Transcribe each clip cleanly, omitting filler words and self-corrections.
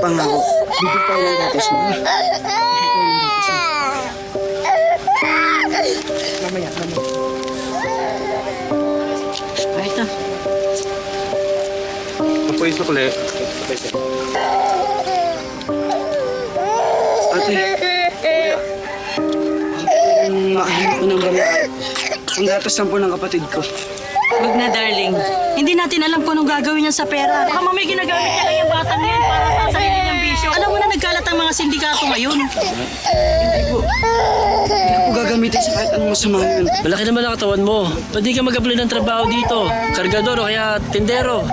pangako. Bibig tayo ng gatas mo. Mamaya. Ay, ito. Ako yung sukli. Ate, makahingi ko ng gamit. Ang gatas lang po ng kapatid ko. Huwag na, darling. Hindi natin alam kung anong gagawin niya sa pera. Baka mamay ginagamit niya lang yung batang yan para sa sarili niyang bisyo. Alam mo na nagkalat ang mga sindikato ngayon. Hindi ko gagamitin sa kahit anong masama yun. Malaki naman ang katawan mo. Pwede ka mag-apply ng trabaho dito. Kargador o kaya tindero.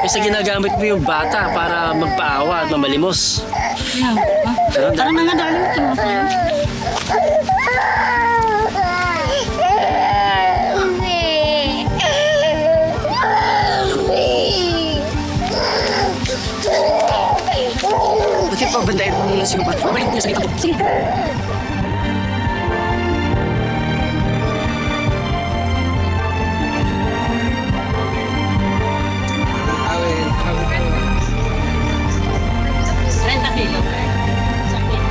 Kasi ginagamit mo yung bata para magpaawa at mamalimos. Yeah. Ha? Tara na nga, darling. Tara tayo. Ate, pabandayin mo muna si Kapat. Babalik niya sa kita ko. Sige. Renta kilo. Sakit.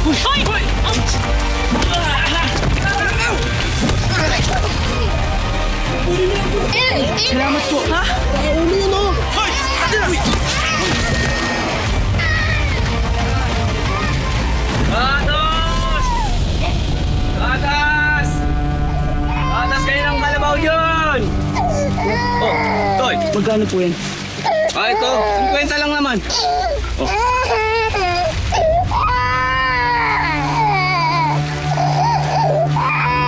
Hoy! Hoy! Salamat po. Ha? Ulo yun, oh. Hoy! Gatas! Gatas! Gatas kayo ng kalabaw yun! Oh, Toy! Magkano po yan? Ah, ito. 50 lang naman. Oh.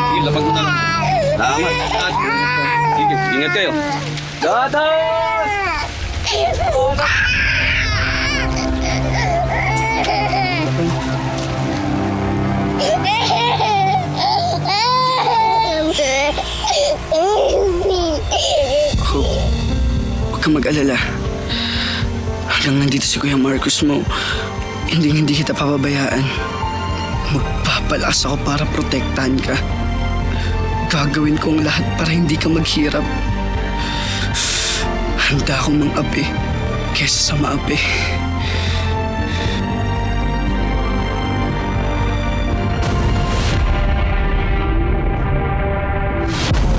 Sige, lapag mo na lang. Salamat. At, sige, ingat kayo. Gatas! Huwag kang mag-alala. Hanggang nandito si Kuya Marcos mo, hindi kita papabayaan. Magpapalakas ako para protektahan ka. Gagawin ko ang lahat para hindi ka maghirap. Handa akong mang-api kesa sa maapi.